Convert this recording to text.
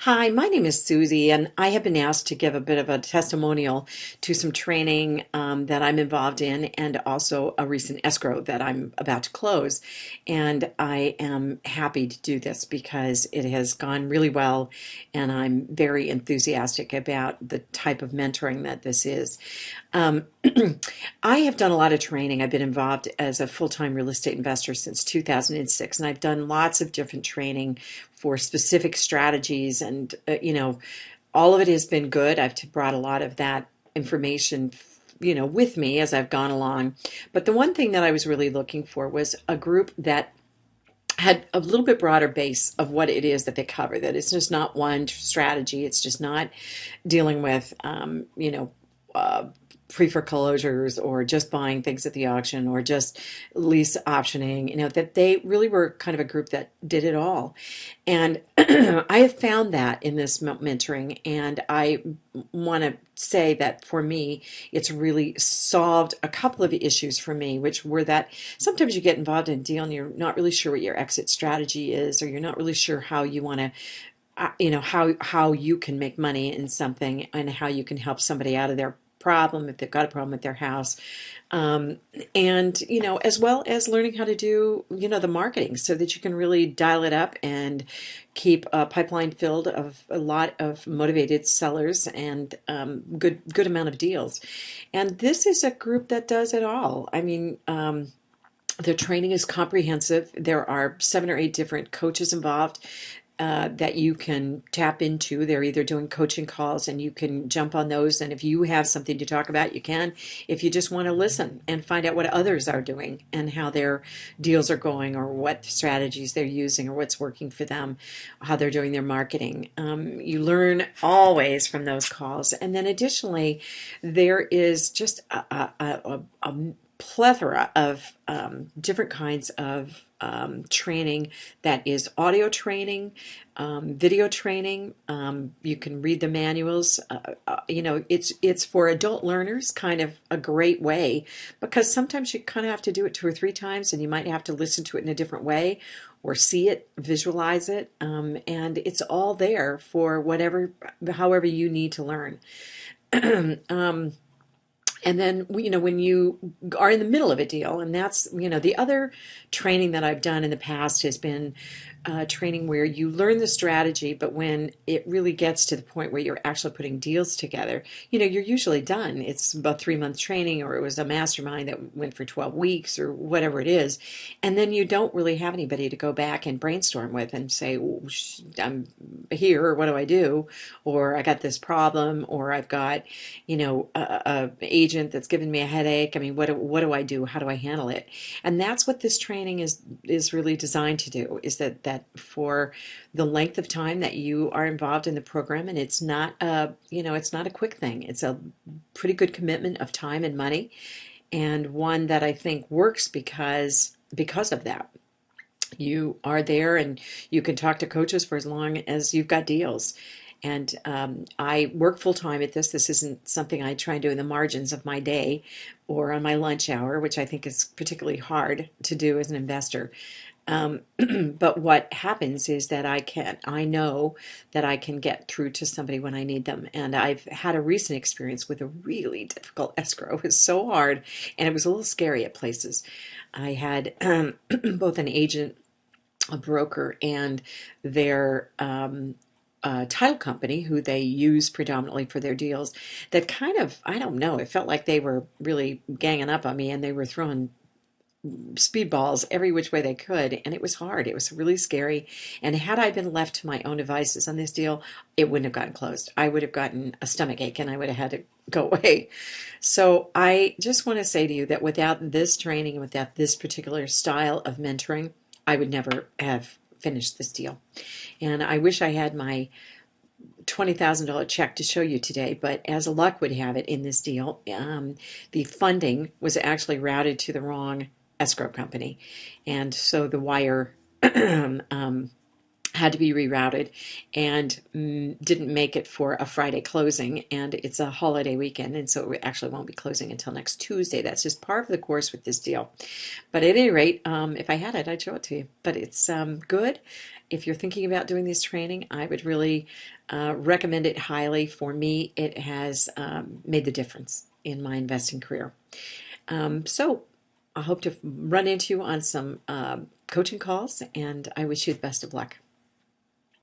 Hi, my name is Susie, and I have been asked to give a bit of a testimonial to some training that I'm involved in, and also a recent escrow that I'm about to close. And I am happy to do this because it has gone really well, and I'm very enthusiastic about the type of mentoring that this is. Um, I have done a lot of training. I've been involved as a full-time real estate investor since 2006, and I've done lots of different training for specific strategies, and all of it has been good. I've brought a lot of that information, with me as I've gone along. But the one thing that I was really looking for was a group that had a little bit broader base of what it is that they cover, that it's just not one strategy. It's just not dealing with, uh, pre-foreclosures or just buying things at the auction or just lease optioning, that they really were kind of a group that did it all. And I have found that in this mentoring, and I want to say that for me, it's really solved a couple of issues for me, which were that sometimes you get involved in a deal and you're not really sure what your exit strategy is, or you're not really sure how you want to how you can make money in something and how you can help somebody out of their problem if they've got a problem with their house, um, and as well as learning how to do the marketing so that you can really dial it up and keep a pipeline filled of a lot of motivated sellers and good amount of deals. And this is a group that does it all. I mean, their training is comprehensive. There are 7 or 8 different coaches involved that you can tap into. They're either doing coaching calls, and you can jump on those. And if you have something to talk about, you can. If you just want to listen and find out what others are doing and how their deals are going, or what strategies they're using, or what's working for them, how they're doing their marketing, you learn always from those calls. And then additionally, there is just a plethora of different kinds of training that is audio training, video training. You can read the manuals. It's for adult learners, kind of a great way, because sometimes you kind of have to do it 2 or 3 times, and you might have to listen to it in a different way, or see it, visualize it, and it's all there for however you need to learn. um, and then, when you are in the middle of a deal, and that's, the other training that I've done in the past has been training where you learn the strategy, but when it really gets to the point where you're actually putting deals together, you're usually done. It's about 3 month training, or it was a mastermind that went for 12 weeks or whatever it is. And then you don't really have anybody to go back and brainstorm with and say, "Oh, I'm here, or what do I do? Or I got this problem, or I've got, a agent that's giving me a headache. I mean, what do I do? How do I handle it?" And that's what this training is really designed to do, is that for the length of time that you are involved in the program, and it's not a quick thing. It's a pretty good commitment of time and money, and one that I think works because of that. You are there, and you can talk to coaches for as long as you've got deals. And I work full time at this. This isn't something I try and do in the margins of my day or on my lunch hour, which I think is particularly hard to do as an investor. But what happens is that I know that I can get through to somebody when I need them. And I've had a recent experience with a really difficult escrow. It was so hard, and it was a little scary at places. I had both an agent, a broker, and their title company, who they use predominantly for their deals, that kind of, I don't know, it felt like they were really ganging up on me, and they were throwing speedballs every which way they could, and it was hard. It was really scary. And had I been left to my own devices on this deal, it wouldn't have gotten closed. I would have gotten a stomach ache, and I would have had to go away. So I just want to say to you that without this training and without this particular style of mentoring, I would never have finished this deal. And I wish I had my $20,000 check to show you today, but as luck would have it, in this deal, the funding was actually routed to the wrong escrow company. And so the wire had to be rerouted and didn't make it for a Friday closing. And it's a holiday weekend. And so it actually won't be closing until next Tuesday. That's just part of the course with this deal. But at any rate, if I had it, I'd show it to you. But it's good. If you're thinking about doing this training, I would really recommend it highly. For me, it has made the difference in my investing career. So I hope to run into you on some coaching calls, and I wish you the best of luck.